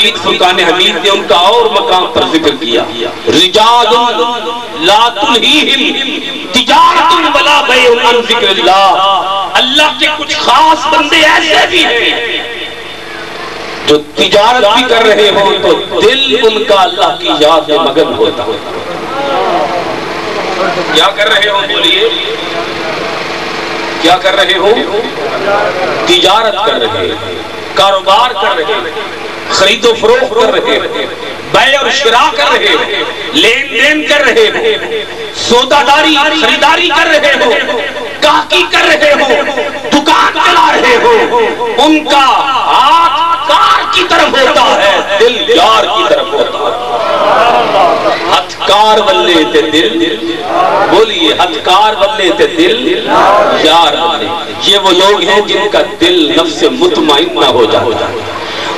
مجید فرقان حمید نے ان کا اور مقام پر ذکر کیا، رجال لا تلہیہم تجارت ولا بیع عن ذکر اللہ۔ اللہ کے کچھ خاص بندے ایسے بھی ہیں جو تجارت بھی کر رہے ہو تو دل ان کا اللہ کی یاد میں مگن ہوتا ہے۔ کیا کر رہے ہو بولیے، کیا کر رہے ہو؟ تجارت کر رہے ہیں، کاروبار کر رہے ہیں، خرید و فروخت کر رہے ہیں، بیع اور شراء کر رہے ہیں، لین دین کر رہے ہیں، سودا داری خریداری کر رہے ہو، گاہکی کر رہے ہو، دکان چلا رہے ہو، ان کا ہاتھ کار کی طرف ہوتا ہے، دل یار کی طرف ہوتا ہے۔ ہتھ کار بلے تے دل، بولیے ہتھ کار بلے تے دل یار بلے۔ یہ وہ لوگ ہیں جن کا دل نفس مطمئنہ ہو جاتا ہے،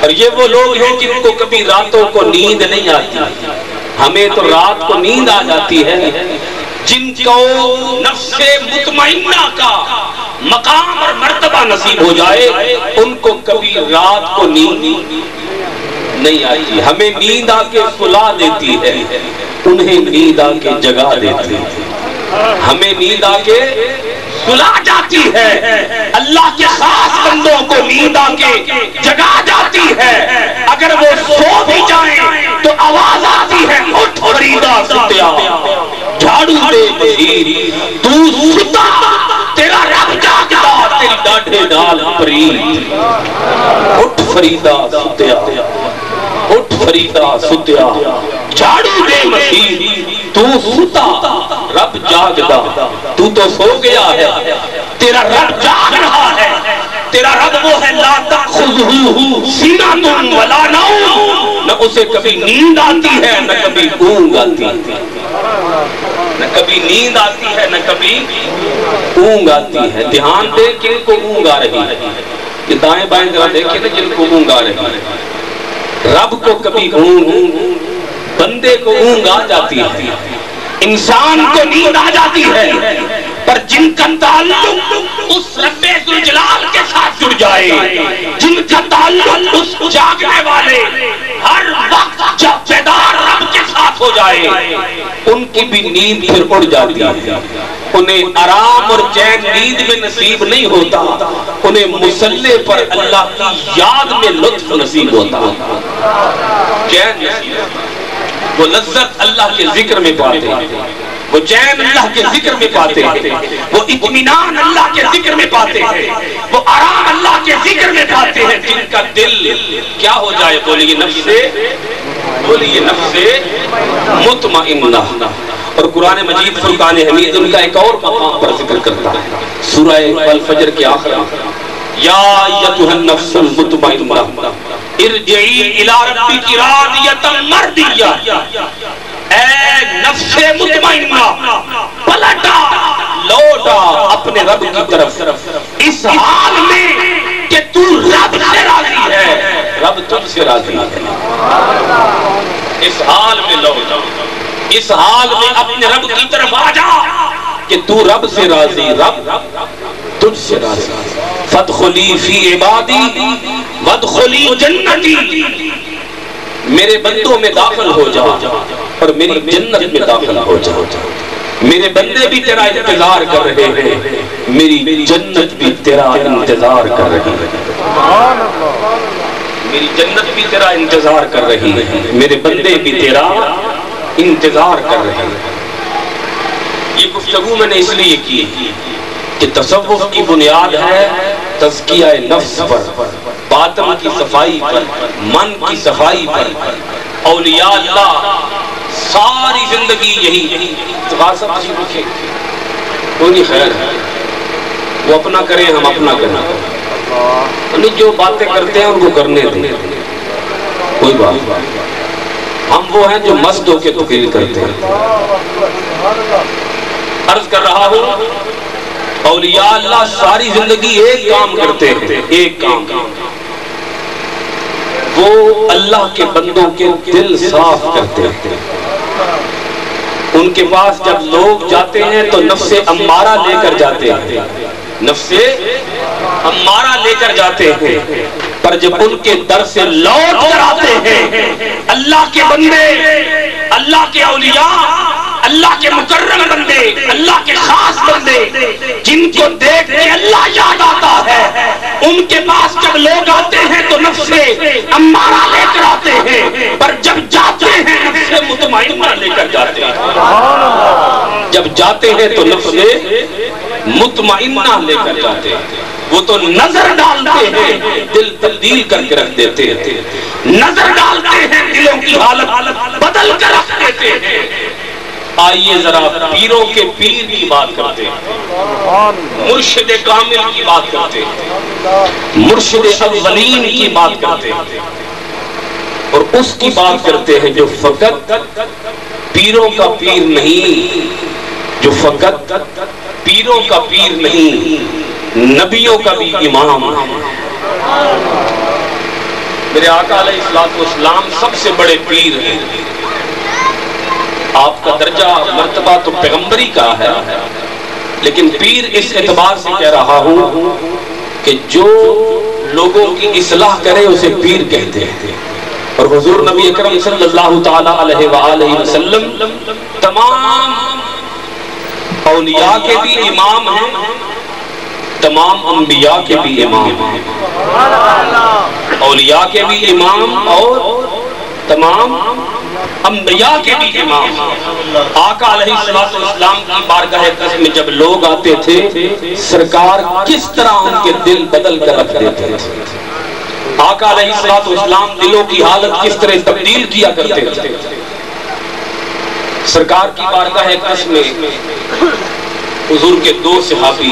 اور یہ وہ لوگ ہیں جن کو کبھی راتوں کو نیند نہیں آتی۔ ہمیں تو رات کو نیند آ جاتی ہے، جن کو نفس مطمئنہ کا مقام اور مرتبہ نصیب ہو جائے ان کو کبھی رات کو نیند نہیں آتی۔ ہمیں نیند آ کے سلا دیتی ہے، انہیں نیند آ کے جگا دیتی ہے۔ ہمیں نیند آ کے سلا جاتی ہے، اللہ کے خاص بندوں کو نیند آ کے جگا جاتی ہے۔ اگر وہ سو بھی جائیں تو آواز آتی ہے، اٹھ فریدہ ستیا، جھاڑو دے بشیر، تو ستا تیرا رب جاگتا، تیری ڈاڈھے ڈال پرید۔ اٹھ فریدہ ستیا، اٹھ فریدہ ستیا، جھاڑو دے بشیر، تو ستا رب جاگتا، تو سو گیا ہے، تیرا رب جاگ رہا ہے۔ تیرا رب وہ ہے لا تأخذہ سنۃ ولا نوم، نہ اسے کبھی نیند آتی ہے نہ کبھی اونگ آتی ہے، نہ کبھی نیند آتی ہے نہ کبھی اونگ آتی ہے۔ دھیان دے کن کو اونگ آ رہی ہے، یہ دائیں بائیں ذرا دیکھیں نا جن کو اونگ آ رہی ہے۔ رب کو کبھی اونگ، بندے کو اونگ آ جاتی ہے، انسان کو نیند آ جاتی ہے، پر جن کا تعلق اس رب ذوالجلال کے ساتھ جڑ جائے، جن کا تعلق اس جاگنے والے ہر وقت جب بیدار رب کے ساتھ ہو جائے، ان کی بھی نیند پھر اڑ جاتی ہے۔ انہیں آرام اور چین نیند میں نصیب نہیں ہوتا، انہیں مصلی پر اللہ کی یاد میں لطف نصیب ہوتا، چین نصیب، وہ لذت اللہ کے ذکر میں پاتے ہیں، وہ چین اللہ کے ذکر میں پاتے ہیں، وہ اطمینان اللہ کے ذکر میں پاتے ہیں، وہ آرام اللہ کے ذکر میں پاتے ہیں، جن کا دل کیا ہو جائے، بولیے نفس، بولیے نفس مطمئنہ۔ اور قرآن مجید فرقان حمید ان کا ایک اور مقام پر ذکر کرتا ہے، سورہ الفجر کے آخر میں، یا ایتھا النفس المطمئنہ ارجعی الی ربک راضیۃ مرضیہ، اے نفس مطمئنہ پلٹا لوٹا اپنے رب کی طرف، اس حال میں کہ تو رب سے راضی ہے، رب تجھ سے راضی ہے۔ اس حال میں لوٹا، اس حال میں اپنے رب کی طرف آ جا کہ تو رب سے راضی، رب تجھ سے راضی۔ فادخلی فی عبادی وادخلی جنتی، میرے بندوں میں داخل ہو جا اور میری جنت میں داخل ہو جا۔ میرے بندے بھی تیرا انتظار کر رہے ہیں، میری جنت بھی تیرا انتظار کر رہی ہے، میری جنت بھی تیرا انتظار کر رہی ہے، میرے بندے بھی تیرا انتظار کر رہے ہیں۔ یہ گفتگو میں نے اس لیے کی کہ تصوف کی بنیاد ہے تزکیہ نفس پر، باطن کی صفائی پر، من کی صفائی پر۔ اولیاء اللہ ساری زندگی یہی تقاصد نصیب رکھے، کوئی خیر ہے، وہ اپنا کریں ہم اپنا کریں، جو باتیں کرتے ہیں ان کو کرنے دیں، کوئی بات نہیں۔ ہم وہ ہیں جو مست ہو کے تقریر کرتے ہیں۔ عرض کر رہا ہوں، اولیاء اللہ ساری زندگی ایک کام کرتے ہیں، ایک کام، وہ اللہ کے بندوں کے دل صاف کرتے ہیں۔ ان کے پاس جب لوگ جاتے ہیں تو نفس امارہ لے کر جاتے ہیں، نفس امارہ لے کر جاتے ہیں، پر جب ان کے در سے لوٹ کر آتے ہیں اللہ کے بندے، اللہ کے اولیاء، اللہ کے مکرم بندے، اللہ کے خاص بندے جن کو دیکھ کے اللہ یاد آتا ہے، ان کے پاس جب لوگ آتے ہیں تو نفس امارہ لے کر آتے ہیں، پر جب جاتے ہیں نفس مطمئنہ لے کر جاتے ہیں۔ جب جاتے ہیں تو نفس مطمئنہ لے کر جاتے ہیں۔ وہ تو نظر ڈالتے ہیں، دل تبدیل کر کے رکھ دیتے ہیں، نظر ڈالتے ہیں، دلوں کی حالت بدل کر رکھ دیتے ہیں۔ آئیے ذرا پیروں کے پیر کی بات کرتے ہیں، مرشد کامل کی بات کرتے ہیں، مرشد اولین کی بات کرتے ہیں، اور اس کی بات کرتے ہیں جو فقط پیروں کا پیر نہیں، جو فقط پیروں کا پیر نہیں، نبیوں کا بھی امام ہے۔ میرے آقا علیہ السلام سب سے بڑے پیر ہیں۔ آپ کا درجہ مرتبہ تو پیغمبری کا ہے، لیکن پیر اس اعتبار سے کہہ رہا ہوں کہ جو لوگوں کی اصلاح کرے اسے پیر کہتے ہیں۔ اور حضور نبی اکرم صلی اللہ تعالی علیہ وآلہ وسلم تمام اولیاء کے بھی امام ہیں، تمام انبیاء کے بھی امام ہیں، اولیاء کے بھی امام اور تمام انبیاء کے بھی امام۔ آقا علیہ السلام کی بارگاہ اقدس میں جب لوگ آتے تھے، سرکار کس طرح ان کے دل بدل کر رکھ دیتے تھے، آقا علیہ السلام دلوں کی حالت کس طرح تبدیل کیا کرتے تھے۔ سرکار کی بارگاہ اقدس میں حضور کے دو صحابی،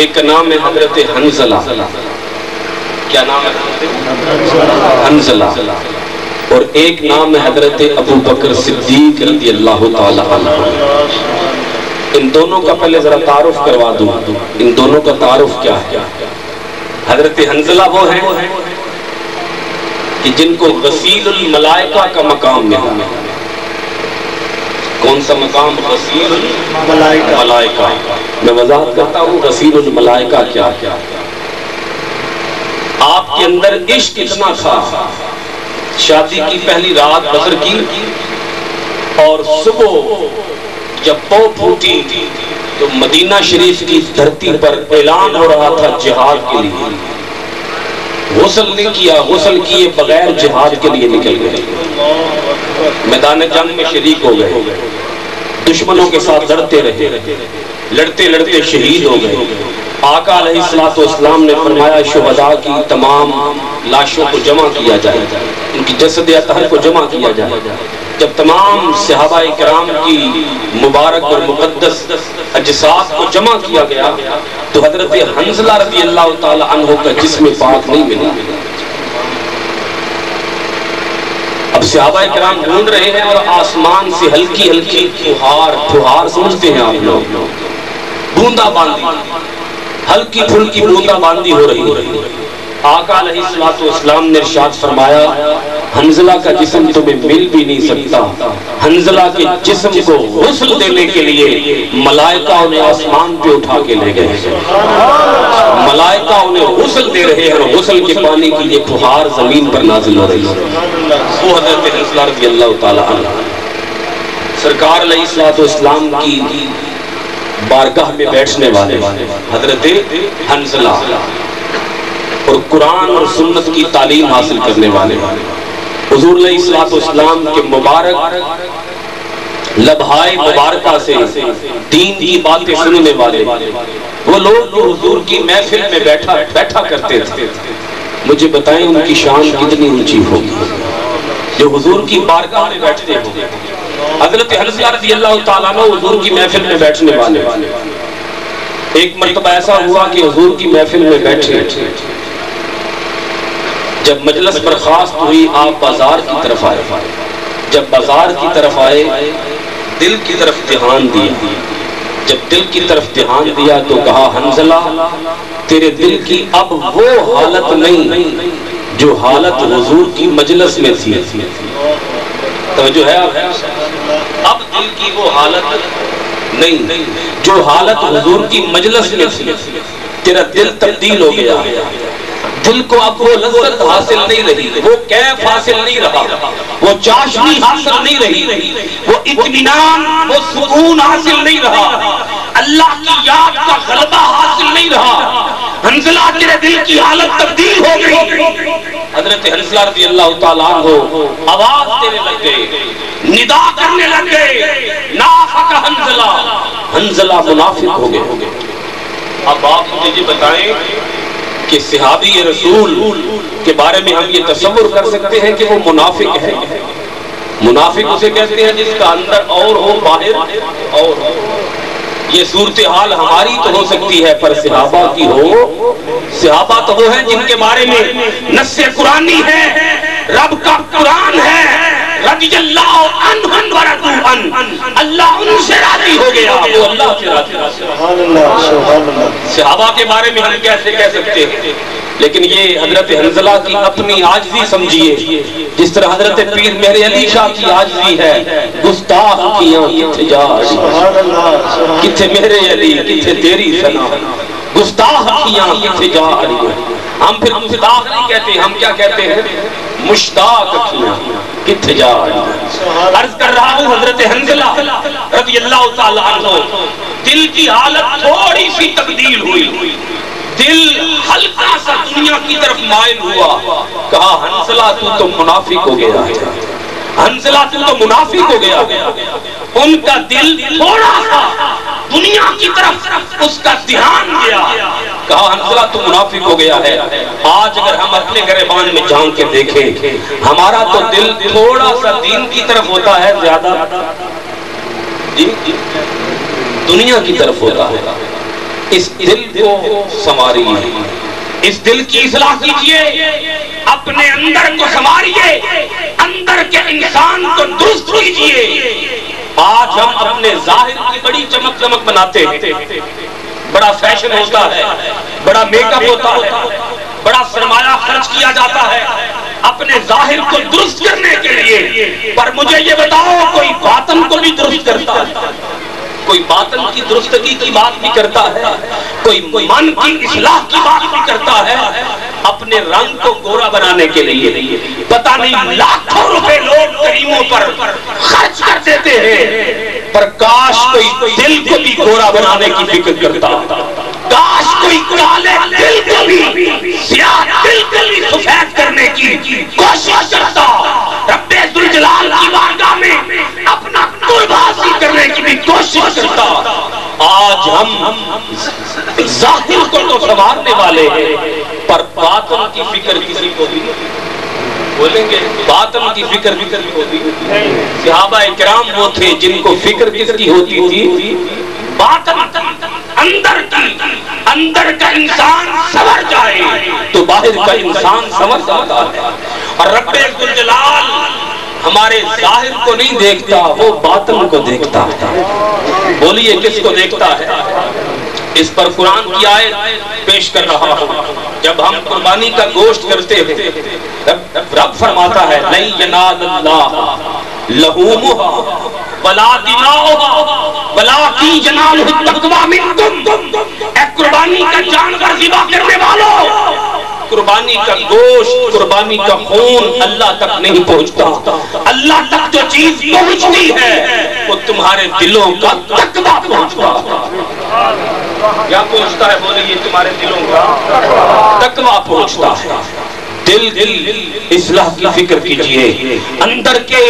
ایک کا نام ہے حضرت حنظلہ، کیا نام ہے؟ حنظلہ، اور ایک نام ہے حضرت ابو بکر صدیق رضی اللہ تعالی عنہ۔ ان دونوں کا پہلے ذرا تعارف کروا دوں، ان دونوں کا تعارف کیا ہے؟ حضرت حنظلہ وہ ہیں کہ جن کو غسیل الملائکہ کا مقام ملا۔ کون سا مقام؟ غسیل الملائکہ۔ میں وضاحت کرتا ہوں غسیل الملائکہ کیا ہے۔ آپ کے اندر عشق اتنا تھا، شادی کی پہلی رات بسر کی اور صبح جب پو پھوٹی تو مدینہ شریف کی دھرتی پر اعلان ہو رہا تھا جہاد کے لیے۔ غسل نہیں کیا، غسل کیے بغیر جہاد کے لیے نکل گئے، میدان جنگ میں شریک ہو گئے، دشمنوں کے ساتھ لڑتے رہے، لڑتے لڑتے شہید ہو گئے۔ آقا علیہ السلام نے فرمایا شہداء کی تمام لاشوں کو جمع کیا جائے، ان کی جسد اطہر کو جمع کیا جائے۔ جب تمام صحابہ کرام کی مبارک اور مقدس اجساد کو جمع کیا گیا تو حضرت حنظلہ رضی اللہ تعالی عنہ کا جسم پاک نہیں ملا۔ اب صحابہ کرام ڈھونڈ رہے ہیں اور آسمان سے ہلکی ہلکی پھوہار سمجھتے ہیں آپ لوگ، بوندا باندی، ہلکی پھلکی بوندا باندی ہو رہی ہے۔ آقا علیہ السلام نے ارشاد فرمایا حنظلہ کا جسم تمہیں مل بھی نہیں سکتا۔ حنظلہ کے جسم کو غسل دینے کے لیے ملائکہ انہیں آسمان پہ اٹھا کے لے گئے، ملائکہ انہیں غسل دے رہے ہیں اور غسل کے پانی کی یہ پھوہار زمین پر نازل ہو رہی ہے۔ وہ حضرت حنظلہ رضی اللہ تعالی عنہ سرکار علیہ السلام کی بارگاہ میں بیٹھنے والے حضرت حنظلہ اور قرآن اور سنت کی تعلیم حاصل کرنے والے حضور علیہ السلام کے مبارک لبھائے مبارکہ سے دین کی باتیں سننے والے وہ لوگ جو حضور کی محفل میں بیٹھا کرتے تھے، مجھے بتائیں ان کی شان کتنی اونچی ہوگی جو حضور کی بارگاہ میں بیٹھتے ہیں۔ حضرت حنظلہ رضی اللہ تعالیٰ عنہ حضور کی محفل میں بیٹھنے والے، ایک مرتبہ ایسا ہوا کہ حضور کی محفل میں بیٹھے، جب مجلس برخاست ہوئی آپ بازار کی طرف آئے، جب بازار کی طرف آئے دل کی طرف دھیان دیا، جب دل کی طرف دھیان دیا تو کہا حنظلہ تیرے دل کی اب وہ حالت نہیں جو حالت حضور کی مجلس میں تھی۔ توجہ ہے اب دل کی وہ حالت نہیں جو حالت حضور کی مجلس میں تھی، تیرا دل تبدیل ہو گیا، دل کو اب وہ لذت حاصل نہیں رہی، وہ کیف حاصل نہیں رہا، وہ چاشنی حاصل نہیں رہی، وہ اطمینان، وہ سکون حاصل نہیں رہا، اللہ کی یاد کا غلبہ حاصل نہیں رہا۔ حنظلہ تیرے دل کی حالت تبدیل ہو گئی۔ حضرت حنظلہ رضی اللہ تعالیٰ عنہ آواز دینے لگ گئے، ندا کرنے لگ گئے، نافق حنظلہ، حنظلہ منافق ہو گئے۔ اب آپ مجھے یہ بتائیں کہ صحابی رسول کے بارے میں ہم یہ تصور کر سکتے ہیں کہ وہ منافق ہے؟ منافق اسے کہتے ہیں جس کا اندر اور ہو باہر اور ہو۔ یہ صورتحال ہماری تو ہو سکتی ہے پر صحابہ کی ہو؟ صحابہ تو وہ ہیں جن کے بارے میں نص قرآنی ہے، رب کا قرآن ہے، رضی اللہ عنہم ورضوا عنہ، اللہ ان سے راضی ہو گیا، وہ اللہ سے راضی ہو گیا۔ صحابہ کے بارے میں ہم کیسے کہہ سکتے ہیں؟ لیکن یہ حضرت حنظلہ کی اپنی عاجزی سمجھیے، جس طرح حضرت پیر مہر علی شاہ کی عاجزی ہے، گستاخ کیاں کتھے جا رہی، کتھے مہر علی کتھے تیری ثنا، گستاخ کیاں کتھے جا رہی۔ ہم پھر گستاخ نہیں کہتے، ہم کیا کہتے ہیں؟ مشتاق کیاں کتھے جا رہی۔ عرض کر رہا ہوں حضرت حنظلہ رضی اللہ تعالیٰ عنہ دل کی حالت تھوڑی سی تبدیل ہوئی، دل ہلکا سا دنیا کی طرف مائل ہوا، کہا حنظلہ تو منافق ہو گیا ہے، حنظلہ تو منافق ہو گیا۔ ان کا دل تھوڑا سا دنیا کی طرف اس کا دھیان گیا، کہا حنظلہ تو منافق ہو گیا ہے۔ آج اگر ہم اپنے گریبان میں جھانک کے دیکھیں، ہمارا تو دل تھوڑا سا دین کی طرف ہوتا ہے، زیادہ دنیا کی طرف ہوتا ہے۔ اس دل کو سنواریے، اس دل کی اصلاح کیجئے، اپنے اندر کو سنواریے، اندر کے انسان کو درست کیجئے۔ آج ہم اپنے ظاہر کی بڑی چمک چمک بناتے ہیں، بڑا فیشن ہوتا ہے، بڑا میک اپ ہوتا ہے، بڑا سرمایہ خرچ کیا جاتا ہے اپنے ظاہر کو درست کرنے کے لیے، پر مجھے یہ بتاؤ کوئی باطن کو بھی درست کرتا ہے؟ کوئی باطن کی درستگی کی بات بھی کرتا ہے، کوئی من کی اصلاح کی بات بھی کرتا ہے، اپنے رنگ کو گورا بنانے کے لیے پتہ نہیں لاکھوں روپے لوگ کریموں پر خرچ کر دیتے ہیں، پر کاش کوئی دل کو بھی گورا بنانے کی فکر کرتا، کاش کوئی کالے دل کو بھی سیاہ دل کو بھی سفید کرنے کی کوشش کرتا، رب ذوالجلال کی بارگاہ میں اپنا قرب حاصل کرنے کی بھی کوشش کرتا۔ آج ہم ظاہر کو تو سنوارنے والے ہیں، پر باطن کی فکر کسی کو بھی بولیں گے، باطن کی فکر ہوتی ہے۔ صحابہ کرام وہ تھے جن کو فکر کس کی ہوتی تھی؟ باطن، اندر کا انسان سنور جائے تو باہر کا انسان سنور جاتا ہے۔ اور رب ذوالجلال ہمارے ظاہر کو نہیں دیکھتا، وہ باطن کو دیکھتا ہے۔ بولیے کس کو دیکھتا ہے؟ اس پر قرآن کی آیت پیش کر رہا ہوں۔ جب ہم قربانی کا گوشت کرتے ہیں، رب فرماتا ہے لَن يَنَالَ اللَّهَ لُحُومُهَا وَلَا دِمَاؤُهَا وَلَٰكِن يَنَالُهُ التَّقْوَىٰ مِنكُمْ۔ اے قربانی کا جانور ذبح کرنے والوں، قربانی کا گوشت، قربانی کا خون اللہ تک نہیں پہنچتا، اللہ تک جو چیز پہنچتی ہے وہ تمہارے دلوں کا تقویٰ پہنچتا ہے۔ کیا پہنچتا ہے؟ بولیے تمہارے دلوں کا تقویٰ پہنچتا ہے۔ دل اصلاح کی فکر کیجئے، اندر کے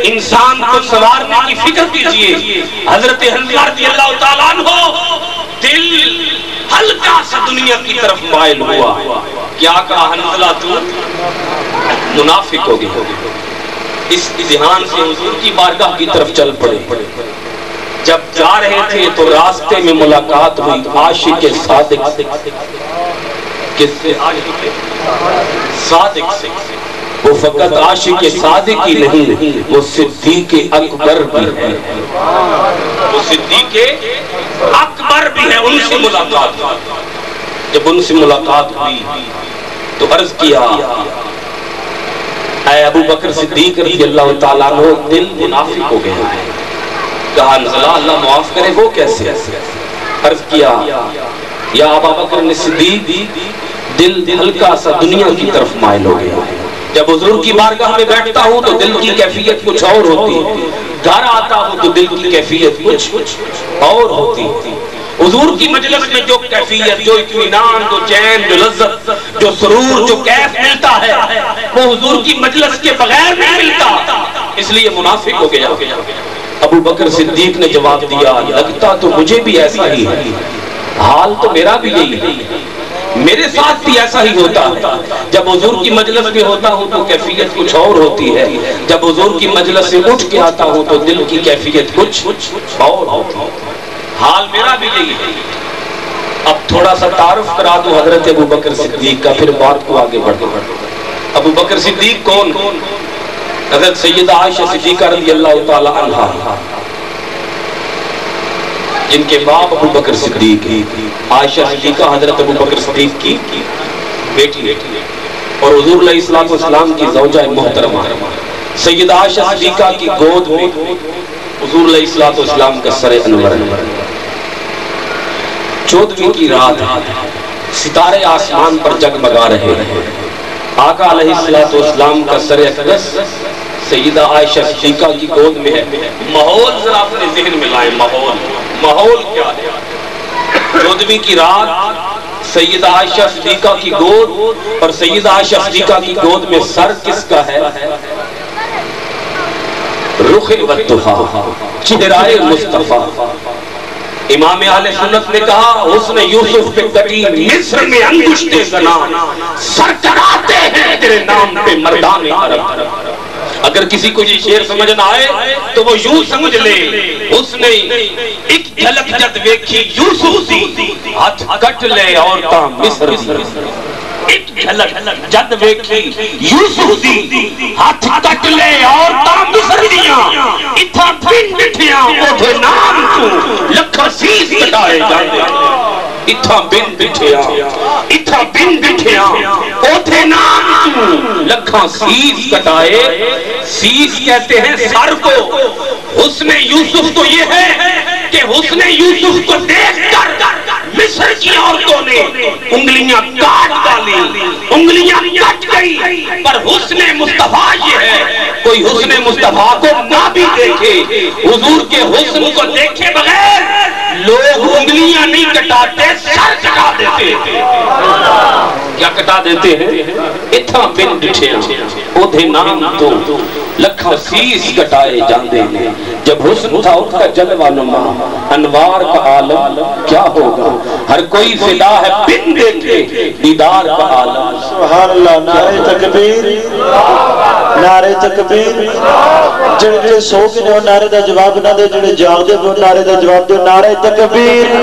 انسان کو سنوارنے کی فکر کیجئے۔ حضرت حنظلہ رضی اللہ تعالیٰ عنہ دل ہلکا سا دنیا کی طرف مائل ہوا، کیا کہا حنظلہ تو منافق ہو گیا۔ اس ذہان سے حضور کی بارگاہ کی طرف چل پڑے۔ جب جا رہے تھے تو راستے میں ملاقات ہوئی عاشق صادق سے۔ کس سے؟ صادق سے۔ وہ فقط عاشق صادق ہی نہیں، وہ صدیق اکبر بھی ہے، وہ صدیق اکبر بھی ہے۔ ان سے ملاقات ہوئی۔ جب ان سے ملاقات ہوئی تو عرض کیا اے ابو بکر صدیق رضی اللہ تعالیٰ عنہ، دل منافق ہو گیا ہے۔ کہا حنظلہ اللہ معاف کرے، وہ کیسے؟ عرض کیا یا ابا بکر صدیق، دل ہلکا سا دنیا کی طرف مائل ہو گیا. جب حضور کی بارگاہ میں بیٹھتا ہوں تو دل کی کیفیت کچھ اور ہوتی ہے, گھر آتا ہوں تو دل کی کیفیت کچھ اور ہوتی ہے. حضور کی مجلس میں جو کیفیت, جو اطمینان, جو چین, جو لذت, جو سرور, جو کیف ملتا ہے وہ حضور کی مجلس کے بغیر نہیں ملتا. اس لیے منافق ہو گیا. ابو بکر صدیق نے جواب دیا, لگتا تو مجھے بھی ایسا ہی ہے, حال تو میرا بھی یہی ہے, میرے ساتھ بھی ایسا ہی ہوتا ہے. جب حضور کی مجلس میں ہوتا ہوں تو کیفیت کچھ اور ہوتی ہے, جب حضور کی مجلس سے اٹھ کے آتا ہوں تو دل کی کیفیت کچھ اور ہوتی ہے. حال میرا بھی یہی ہے. اب تھوڑا سا تعارف کرا دوں حضرت ابو بکر صدیق کا, پھر بات کو آگے بڑھ دوں. ابو بکر صدیق کون؟ حضرت سیدہ عائشہ صدیقہ رضی اللہ تعالی عنہا, جن کے باپ ابو بکر صدیق ہیں. عائشہ صدیقہ حضرت ابو بکر صدیق کی بیٹی اور حضور علیہ الصلوۃ والسلام کی زوجہ محترمہ. سیدہ عائشہ صدیقہ کی گود میں حضور علیہ الصلوۃ والسلام کا سر انور ہے. 14ویں کی رات, ستارے آسمان پر جگمگا رہے ہیں. آقا علیہ الصلوۃ والسلام کا سر اقدس سیدہ عائشہ صدیقہ کی گود میں ہے. ماحول ذرا اپنے ذہن میں لائیں, ماحول کیا ہے؟ 14ویں کی رات سیدہ عائشہ صدیقہ کی گود, اور سیدہ عائشہ صدیقہ کی گود میں سر کس کا ہے؟ رخ والضحیٰ, چہرہ مصطفیٰ. امام اہل سنت نے کہا, حسن یوسف پہ کٹی مصر میں انگشتے زنا, سر کراتے ہیں تیرے نام پہ مردان عرب. اگر کسی کو یہ شعر سمجھ نہ آئے تو وہ یوں سمجھ لے, اس نے ایک جھلک جد ویکھی یوسف دی, ہاتھ کٹ لے عورتاں مصر دی. ایک جھلک جد ویکھی یوسف دی, ہاتھ کٹ لے عورتاں مصر دیاں. اتھا بن بٹھیاں اوٹھے نام تو لکھا سیس کٹائے جاندے. اتھا بن بٹھیاں, اتھا بن بٹھیاں اوٹھے نام تو لکھا سیس کٹائے. سیس کہتے ہیں سر کو. حسن یوسف تو یہ ہے کہ حسن یوسف کو دیکھ کر مصر کی عورتوں نے انگلیاں کاٹ ڈالی, انگلیاں کٹ گئی. پر حسن مصطفیٰ یہ ہے, کوئی حسن مصطفیٰ کو نہ بھی دیکھے, حضور کے حسن کو دیکھے بغیر لوگ انگلیاں نہیں کٹاتے, سر کٹا دیتے ہیں. کیا کٹا دیتے ہیں؟ اتھا بن بٹھیاں اوٹھے نام تو لکھا سیس کٹائے جاندے ہیں. جب حسن تھا اس کا جلوہ نما, انوار کا عالم کیا ہوگا. ہر کوئی فدا ہے بن دیکھے دیدار کا عالم. سبحان اللہ. نعرہ تکبیر, نعرہ تکبیر. جڑے سو کے نے نعرے دا جواب نہ دے, جڑے جاگ دے وہ نعرے دا جواب دے. نعرہ تکبیر,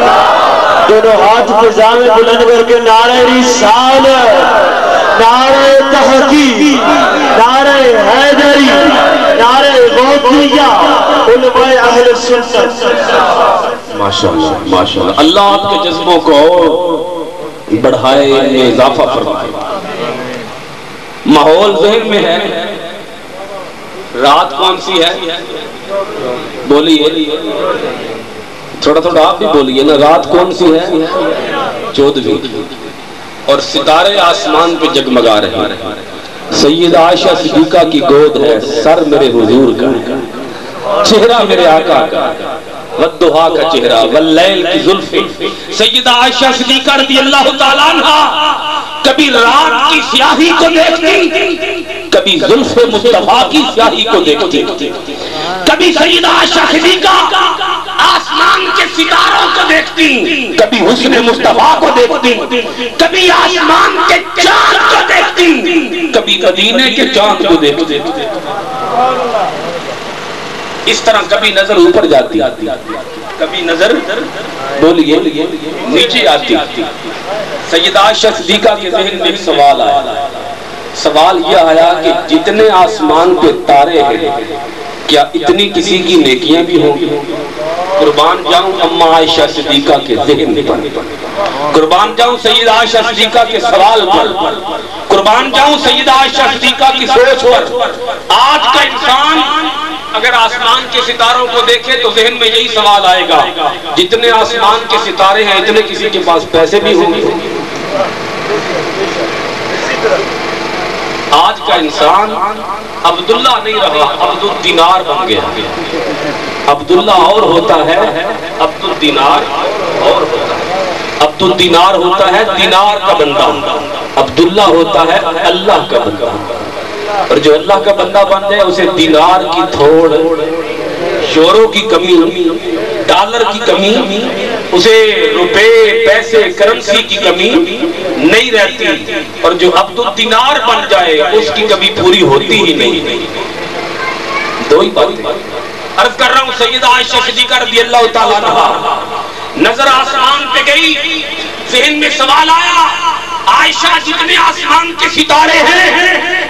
دونوں ہاتھ پجامے بلند کر کے نعرہ رسالت, نعرہ تحقیق, نعرہ حیدری, نعرہ غوثیہ, علماء اہل سنت. ماشاءاللہ ماشاءاللہ. اللہ آپ کے جذبوں کو اور بڑھائے, ان میں اضافہ فرمائے. ماحول ذہن میں ہے. رات کون سی ہے؟ بولیے, تھوڑا تھوڑا آپ بھی بولیے نا. رات کون سی ہے؟ 14ویں. اور ستارے آسمان پہ جگمگا رہے ہیں. سیدہ عائشہ صدیقہ کی گود ہے, سر میرے حضور کا, چہرہ میرے آقا کا, والضحیٰ کا چہرہ, واللیل کی زلفیں. سیدہ عائشہ صدیقہ رضی اللہ تعالیٰ عنہا کبھی رات کی سیاہی کو دیکھتی, کبھی زلف مصطفیٰ کی سیاہی کو دیکھتی. کبھی سیدہ عائشہ صدیقہ آسمان کے ستاروں کو دیکھتی, کبھی حسن مصطفیٰ کو دیکھتی, کبھی آسمان کے چاند کو دیکھتی, کبھی مدینے کے چاند کو دیکھتی. اس طرح کبھی نظر اوپر جاتی, کبھی نظر بولیے نیچے آتی. سیدہ عائشہ صدیقہ کے ذہن میں ایک سوال آیا. سوال یہ آیا کہ جتنے آسمان پہ تارے ہیں کیا اتنی کسی کی نیکیاں بھی ہوں گی؟ قربان جاؤں اما عائشہ صدیقہ کے ذہن پر, قربان جاؤں سیدہ عائشہ صدیقہ کے سوال پر, قربان جاؤں سیدہ عائشہ صدیقہ کی سوچ پر. آج کا انسان اگر آسمان کے ستاروں کو دیکھے تو ذہن میں یہی سوال آئے گا, جتنے آسمان کے ستارے ہیں اتنے کسی کے پاس پیسے بھی ہوں گے؟ آج کا انسان عبداللہ نہیں رہا، عبدالدینار بن گیا۔ عبداللہ اور ہوتا ہے، عبدالدینار اور ہوتا ہے۔ عبدالدینار ہوتا ہے دینار کا بندہ، عبداللہ ہوتا ہے اللہ کا بندہ۔ اور جو اللہ کا بندہ بن جائے اسے دینار کی تھوڑ، یورو کی کمی، ڈالر کی کمی، اسے روپے پیسے کرنسی کی کمی نہیں رہتی۔ اور جو عبدالدینار بن جائے اس کی کمی پوری ہوتی ہی نہیں۔ دو ہی باتیں عرض کر رہا ہوں۔ سیدہ عائشہ صدیقہ رضی اللہ تعالیٰ عنہا نظر آسمان پہ گئی، ذہن میں سوال آیا، عائشہ جتنے آسمان کے ستارے ہیں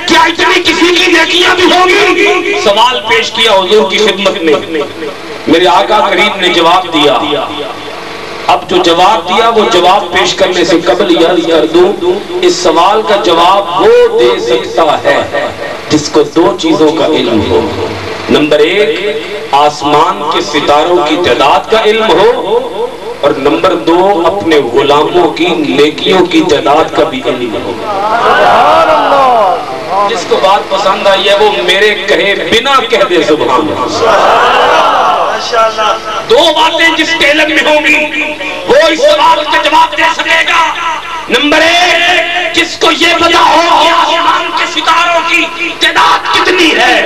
کیا اتنی کسی کی نیکیاں بھی ہوگی؟ سوال پیش کیا حضور کی خدمت میں، میرے آقا کریم نے جواب دیا۔ اب جو جواب دیا وہ جواب پیش کرنے سے قبل یاد کر دوں، اس سوال کا جواب وہ دے سکتا ہے جس کو دو چیزوں کا علم ہو۔ نمبر ایک، آسمان کے ستاروں کی تعداد کا علم ہو، اور نمبر دو، اپنے غلاموں کی نیکیوں کی تعداد کا بھی علم ہو۔ جس کو بات پسند آئی ہے وہ میرے کہے بنا کہہ دے سبحان اللہ۔ دو باتیں جس کے علم میں ہوں گی وہ اس سوال کا جواب دے سکے گا۔ نمبر ایک، جس کو یہ پتا ہو کہ آسمان کے ستاروں کی تعداد کتنی ہے۔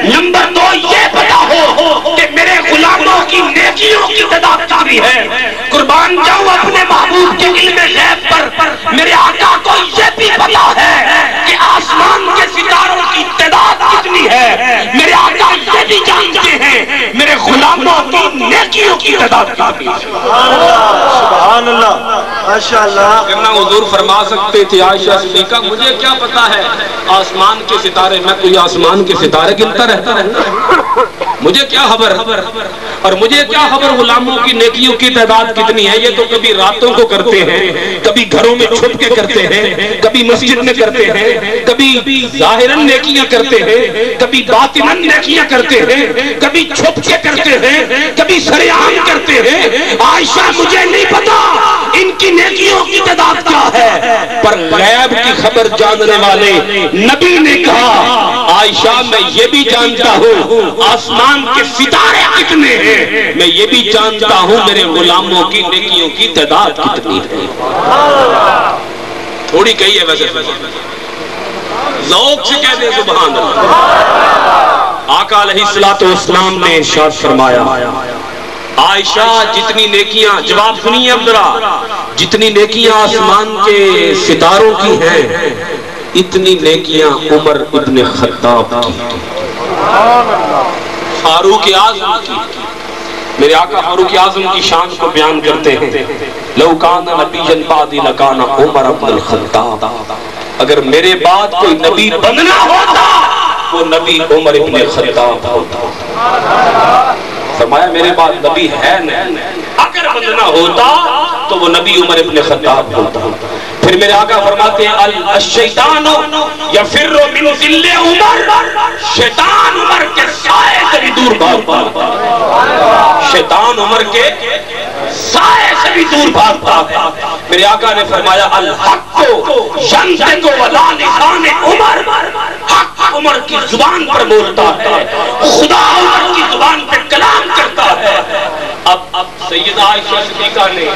نمبر دو، یہ پتا ہو کہ میرے غلاموں کی نیکیوں کی تعداد کتنی ہے۔ قربان جاؤں اپنے محبوب کے علم غیب پر، میرے آقا کو یہ بھی پتا ہے کہ آسمان کے ستاروں کی تعداد کتنی ہے۔ میرے آقا یہ بھی جانتے ہیں میرے غلاموں کی نیکیوں کی تعداد کتنی ہے۔ سبحان اللہ، ماشاءاللہ۔ کرنا حضور فرما سکتے تھے عائشہ صدیقہ مجھے کیا پتا ہے آسمان کے ستارے، میں کوئی آسمان کے ستارے گنتا رہتا مجھے کیا خبر، اور مجھے کیا خبر غلاموں کی نیکیوں کی تعداد کتنی ہے۔ یہ تو کبھی راتوں کو کرتے ہیں، کبھی گھروں میں چھپ کے کرتے ہیں، کبھی مسجد میں کرتے ہیں، کبھی ظاہراً نیکیاں کرتے ہیں، کبھی باطناً نیکیاں کرتے ہیں، کبھی چھپ کے کرتے ہیں، کبھی سریعان کرتے ہیں۔ عائشہ مجھے نہیں پتا ان کی نیکیوں کی تعداد کیا ہے، پر غیب کی خبر جاننے والے نبی نے کہا عائشہ میں یہ بھی جانتا ہوں آسمان کے ستارے کتنے ہیں، میں یہ بھی جانتا ہوں میرے غلاموں کی نیکیوں کی تعداد کتنی ہے۔ تھوڑی کہی ہے ویسے، ذوق سے کہہ دیں سبحان اللہ۔ آقا علیہ السلام نے ارشاد فرمایا عائشہ جتنی نیکیاں، جواب سنیے اب ذرا، جتنی نیکیاں آسمان کے ستاروں کی ہیں اتنی نیکیاں عمر ابن خطاب کی، فاروق اعظم کی۔ میرے آقا فاروق اعظم کی شان کو بیان کرتے ہیں، لو کان نبیا بعدی لکان عمر ابن الخطاب، اگر میرے بعد کوئی نبی بننا ہوتا وہ نبی عمر ابن خطاب ہوتا۔ فرمایا میرے بعد نبی ہے نہیں، اگر بننا ہوتا تو وہ نبی عمر ابن خطاب ہوتا۔ پھر میرے آقا فرماتے ہیں الشیطان یفر من ذل عمر، شیطان عمر کے سائے سے بھی دور بھاگتا، شیطان عمر کے سائے سے بھی دور بھاگتا۔ میرے آقا نے فرمایا الحق ینطق ولا لسان عمر، حق عمر کی زبان پر بولتا ہے، خدا عمر کی زبان پر کلام کرتا ہے۔ اب سیدہ عائشہ صدیقہ نے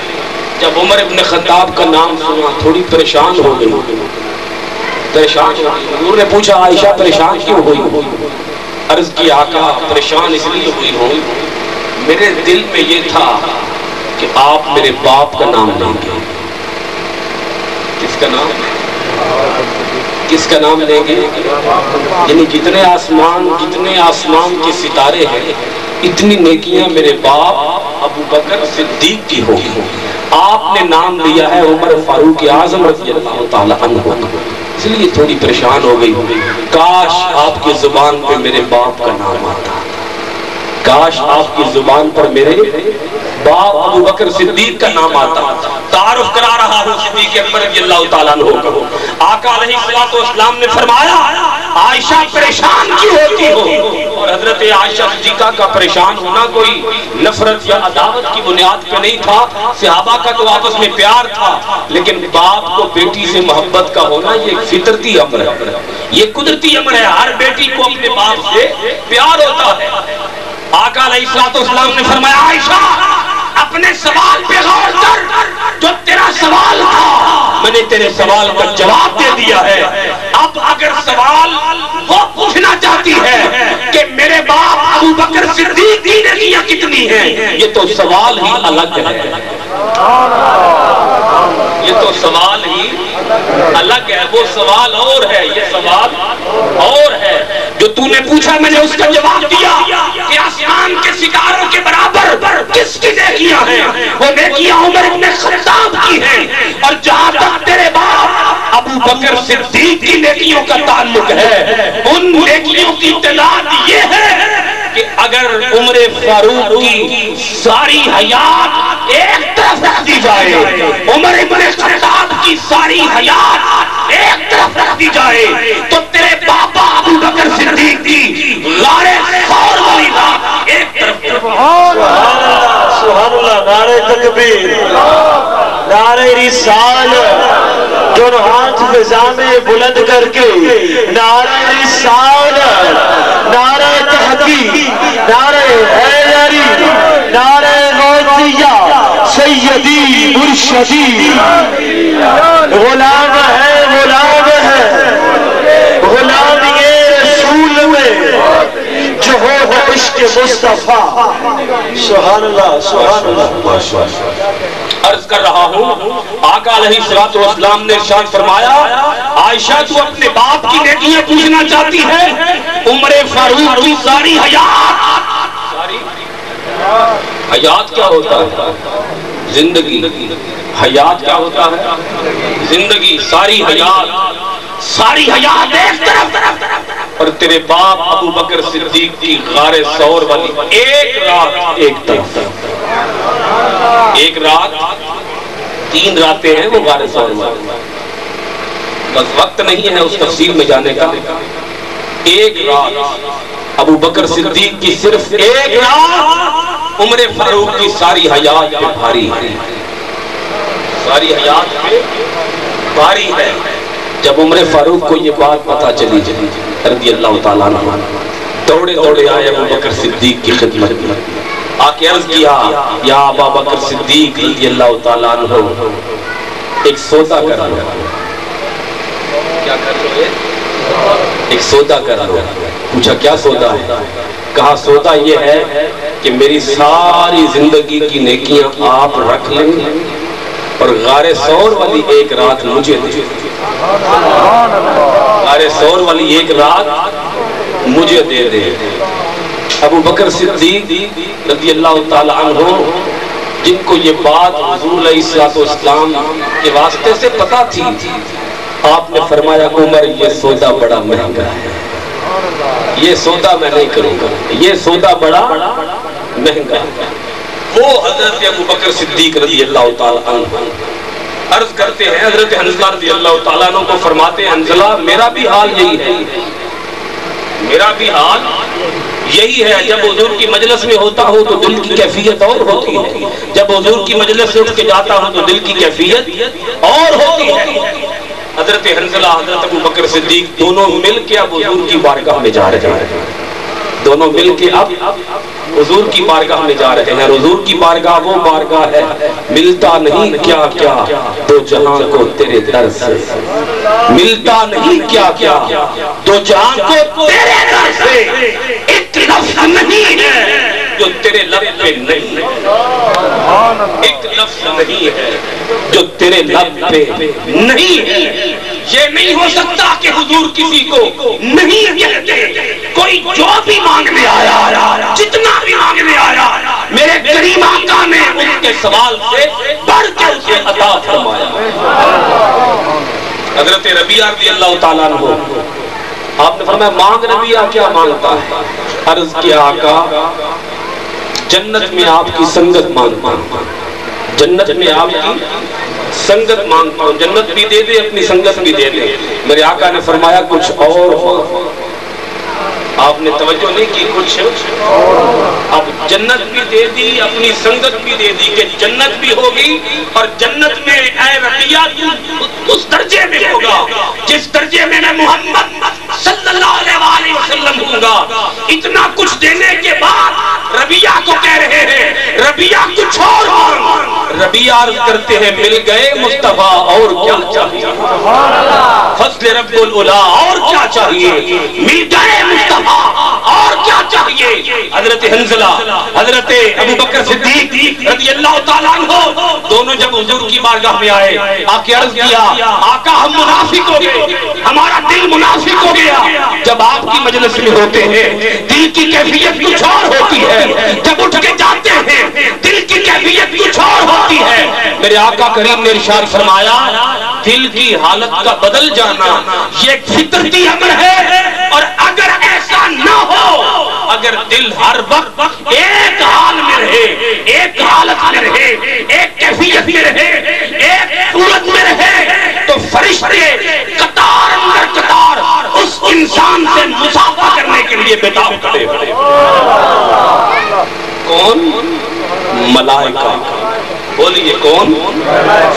جب عمر ابن خطاب کا نام سنا تھوڑی پریشان ہو گئی، پریشان ہو گئی۔ حضور نے پوچھا عائشہ پریشان کیوں ہوئی؟ عرض کی آقا پریشان اس لیے ہوئی ہوں میرے دل میں یہ تھا کہ آپ میرے باپ کا نام لیں گے۔ کس کا نام؟ کس کا نام لیں گے؟ یعنی جتنے آسمان کے ستارے ہیں اتنی نیکیاں میرے باپ ابو بکر صدیق کی ہوگی۔ آپ نے نام لیا ہے عمر فاروق اعظم رضی اللہ تعالیٰ عنہ، اس لیے تھوڑی پریشان ہو گئی۔ کاش آپ کی زبان پر میرے باپ کا نام آتا، کاش آپ کی زبان پر میرے باپ ابو بکر صدیق کا نام آتا۔ تعارف کرا رہا ہوں صدیق اکبر رضی اللہ تعالیٰ عنہ کا۔ آقا علیہ السلام نے فرمایا عائشہ پریشان کیوں ہوتی ہو؟ اور حضرت حضرت عائشہ صدیقہ کا پریشان ہونا کوئی نفرت یا عداوت کی بنیاد پہ نہیں تھا، صحابہ کا تو آپس میں پیار تھا، لیکن باپ کو بیٹی سے محبت کا ہونا یہ ایک فطرتی امر ہے، یہ قدرتی امر ہے، ہر بیٹی کو اپنے باپ سے پیار ہوتا ہے۔ آقا علیہ السلام نے فرمایا عائشہ اپنے سوال پہ غور کر، جو تیرا سوال تھا میں نے تیرے سوال کا جواب دے دیا ہے، اب اگر سوال وہ پوچھنا چاہتی ہے کہ میرے باپ ابو بکر صدیق کی نیکیاں کتنی ہیں، یہ تو سوال ہی الگ ہے، یہ تو سوال ہی الگ ہے، وہ سوال اور ہے، یہ سوال اور ہے۔ جو تو نے پوچھا میں نے اس کا جواب دیا کہ آسمان کے ستاروں کے برابر کس کی نیکیاں ہیں، وہ نیکیاں عمر ابن خطاب کی ہیں، اور جہاں تک تیرے باپ ابو بکر صدیق کی نیکیوں کا تعلق ہے، ان نیکیوں کی تعداد یہ ہے کہ اگر عمر فاروق کی ساری حیات ایک طرف رکھ دی جائے، عمر ابن خطاب کی ساری حیات ایک طرف رکھ دی جائے، تو تیرے باپا ابو بکر صدیق کی غار ثور والی بات ایک طرف۔ سبحان اللہ، نعرہ تکبیر، نعرہ رسالت، جو ہاتھ فضا میں بلند کر کے نعرہ رسالت، نعرہ تحقیق، نعرہ حیدری، نعرہ غوثیہ، سیدی مرشدی، غلام ہے، غلام ہے، غلام یہ رسول میں جو ہو عشق مصطفیٰ۔ سبحان اللہ، سبحان اللہ۔ عرض کر رہا ہوں آقا علیہ السلام نے ارشاد فرمایا عائشہ تو اپنے باپ کی نیکیاں پوچھنا چاہتی ہے، عمر فاروق کی ساری حیات کیا ہوتا ہے؟ زندگی۔ حیات کیا ہوتا ہے؟ زندگی۔ ساری حیات ایک طرف، اور تیرے باپ ابو بکر صدیق کی غار ثور والی ایک رات ایک طرف۔ ایک رات، 3 راتیں ہیں وہ غار ثور والی، بس وقت نہیں ہے اس تفصیل میں جانے کا۔ ایک رات ابو بکر صدیق کی صرف ایک رات عمر فاروق کی ساری حیات پہ بھاری ہے، ساری حیات پہ بھاری ہے۔ جب عمر فاروق کو یہ بات پتہ چلی رضی اللہ تعالیٰ عنہ، دوڑے دوڑے آئے ابو بکر صدیق کی خدمت میں، آ کے عرض کیا یا ابا بکر صدیق رضی اللہ تعالیٰ عنہ ایک سودا کر لو۔ کیا کر لو؟ ایک سودا کر لو۔ پوچھا کیا سودا ہے؟ کہا سودا یہ ہے کہ میری ساری زندگی کی نیکیاں آپ رکھ لیں اور غار ثور والی ایک رات مجھے دے، غار ثور والی ایک رات مجھے دے دے۔ ابو بکر صدیق رضی اللہ تعالی عنہ جن کو یہ بات حضور علیہ السلام کے واسطے سے پتہ تھی، آپ نے فرمایا عمر یہ سودا بڑا مہنگا ہے، یہ سودا میں نہیں کروں گا، یہ سودا بڑا مہنگا ہے۔ وہ حضرت ابو بکر صدیق رضی اللہ تعالی عنہ عرض کرتے ہیں، حضرت حنظلہ رضی اللہ تعالیٰ عنہ کو فرماتے ہیں حنظلہ میرا بھی حال یہی ہے، میرا بھی حال یہی ہے۔ جب حضور کی مجلس میں ہوتا ہوں تو دل کی کیفیت اور ہوتی ہے، جب حضور کی مجلس سے اٹھ کے جاتا ہوں تو دل کی کیفیت اور ہوتی ہے۔ حضرت حنظلہ حضرت ابو بکر صدیق دونوں مل کے اب حضور کی بارگاہ میں جا رہے ہیں، دونوں مل کے اب حضور کی بارگاہ میں جا رہے ہیں۔ حضور کی بارگاہ وہ بارگاہ ہے ملتا نہیں کیا کیا دو جہاں کو تیرے در سے، ملتا نہیں کیا کیا دو جہاں کو تیرے در سے، ایک لفظ نہیں ہے جو تیرے لب پہ نہیں، ایک لفظ نہیں ہے جو تیرے لب پہ نہیں ہے۔ یہ نہیں ہو سکتا کہ حضور کسی کو نہیں کہتے، کوئی جو بھی مانگنے آیا، جتنا بھی مانگنے آیا، میرے کریم آقا نے ان کے سوال سے بڑھ کے اسے عطا فرمایا۔ حضرت ربیعہ رضی اللہ تعالیٰ عنہ آپ نے فرمایا مانگ ربیعہ کیا مانگتا ہے؟ عرض کیا آقا جنت میں آپ کی سنگت مانگتا ہوں، جنت میں آپ کی سنگت مانگتا ہوں، جنت بھی دے دے اپنی سنگت بھی دے دے۔ میرے آقا نے فرمایا کچھ اور ہو، آپ نے توجہ نہیں کی کچھ؟ اب جنت بھی دے دی، اپنی سنگت بھی دے دی کہ جنت بھی ہوگی، اور جنت میں اے ربیہ اس درجے میں ہوگا جس درجے میں میں محمد صلی اللہ علیہ وسلم ہوں گا۔ اتنا کچھ دینے کے بعد ربیہ کو کہہ رہے ہیں ربیہ کچھ اور مانگ۔ ربیہ عرض کرتے ہیں مل گئے مصطفیٰ اور کیا چاہیے، فضل رب العلا اور کیا چاہیے، مل گئے مصطفیٰ اور کیا چاہیے۔ حضرت حنظلہ حضرت ابو بکر صدیق رضی اللہ تعالیٰ عنہ دونوں جب حضور کی بارگاہ میں آئے، آکے عرض کیا آقا ہم منافق ہو گئے، ہمارا دل منافق ہو گیا۔ جب آپ کی مجلس میں ہوتے ہیں دل کی کیفیت کچھ اور ہوتی ہے، جب اٹھ کے جاتے ہیں دل کی کیفیت کچھ اور ہوتی ہے۔ میرے آقا کریم نے ارشاد فرمایا دل کی حالت کا بدل جانا یہ ایک فطرتی امر ہے، اور اگر ایسا نہ ہو، اگر دل ہر وقت ایک حال میں رہے، ایک حالت میں رہے، ایک کیفیت میں رہے، ایک صورت میں رہے، تو فرشتے قطار اندر قطار اس انسان سے مصافحہ کرنے کے لیے بیتاب کھڑے ہوتے۔ کون؟ ملائکہ۔ بولیے کون؟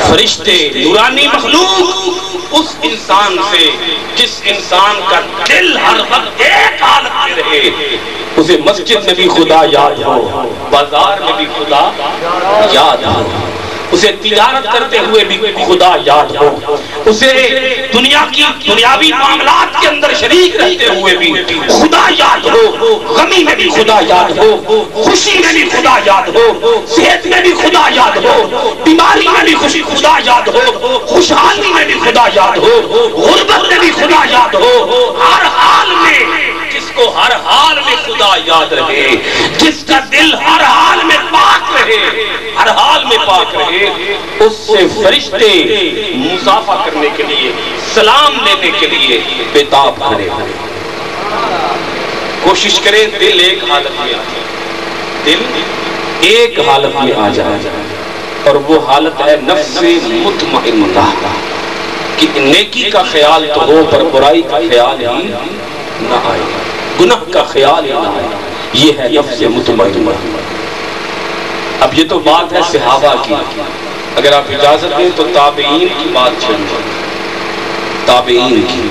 فرشتے، نورانی مخلوق اس انسان سے جس انسان کا دل ہر وقت ایک حالت میں رہے، اسے مسجد میں بھی خدا یاد ہو، بازار میں بھی خدا یاد ہو، اسے تجارت کرتے ہوئے بھی خدا یاد ہو، اسے دنیاوی معاملات کے اندر شریک رہتے ہوئے بھی خدا یاد ہو، غمی میں بھی خدا یاد ہو، خوشی میں بھی خدا یاد ہو، صحت میں بھی خدا یاد ہو، بیماری میں بھی خدا یاد ہو، خوشحالی میں بھی خدا یاد ہو، غربت میں بھی خدا یاد ہو، ہر حال میں جس کو ہر حال میں خدا یاد رہے، جس کا دل ہر حال میں پاک رہے، ہر حال میں پاک رہے، اس سے فرشتے مصافحہ کرنے کے لیے، سلام لینے کے لیے بیتاب کھڑے ہیں۔ کوشش کریں دل ایک حالت میں آ جائے، دل ایک حالت میں آ جائے، اور وہ حالت ہے نفس مطمئنہ، کہ نیکی کا خیال تو ہو پر برائی کا خیال ہی نہ آئے، گناہ کا خیال ہی نہ آئے، یہ ہے نفس مطمئنہ۔ اب یہ تو بات ہے صحابہ کی، اگر آپ اجازت دیں تو تابعین کی بات چھوڑیں، تابعین کی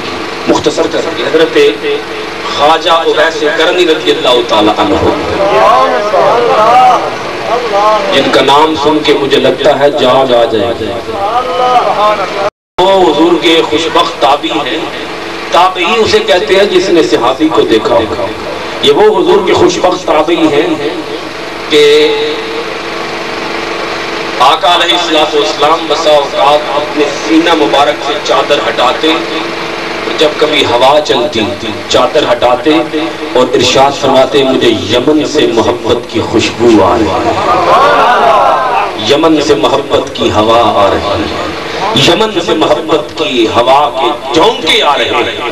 مختصر کر کے حضرت خواجہ اویس کرنی رضی اللہ تعالیٰ عنہ، جن کا نام سن کے مجھے لگتا ہے جان آ جائے گا، وہ حضور کے خوشبخت تابعی ہیں۔ تابعی اسے کہتے ہیں جس نے صحابی کو دیکھا ہوگا، یہ وہ حضور کے خوشبخت تابعی ہیں کہ آقا علیہ السلام بسا اوقات اپنے سینہ مبارک سے چادر ہٹاتے، جب کبھی ہوا چلتی چادر ہٹاتے اور ارشاد فرماتے مجھے یمن سے محبت کی خوشبو آ رہی ہے، یمن سے محبت کی ہوا آ رہی ہے، یمن سے محبت کی ہوا کے جھونکے آ رہے ہیں۔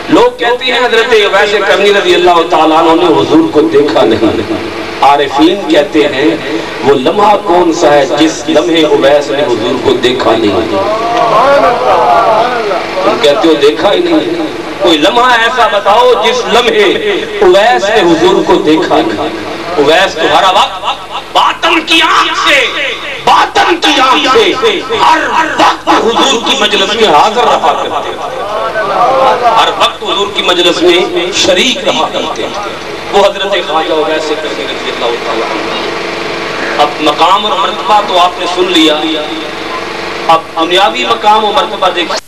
لوگ کہتے ہیں حضرت اویس کرنی رضی اللہ تعالیٰ عنہ نے حضور کو دیکھا نہیں، عارفین کہتے ہیں وہ لمحہ کون سا ہے جس لمحے اویس نے حضور کو دیکھا نہیں؟ تم کہتے ہو دیکھا ہی نہیں، کوئی لمحہ ایسا بتاؤ جس لمحے اویس نے حضور کو دیکھا نہیں۔ اویس تو ہر وقت باطن کی آنکھ سے ہر وقت حضور کی مجلس میں حاضر رہا کرتے تھے، ہر وقت حضور کی مجلس میں شریک رہا کرتے تھے۔ وہ حضرت خواجہ اویس کرنی رضی اللہ تعالیٰ عنہ۔ اب مقام اور مرتبہ تو آپ نے سن لیا، اب دنیاوی مقام و مرتبہ دیکھیں۔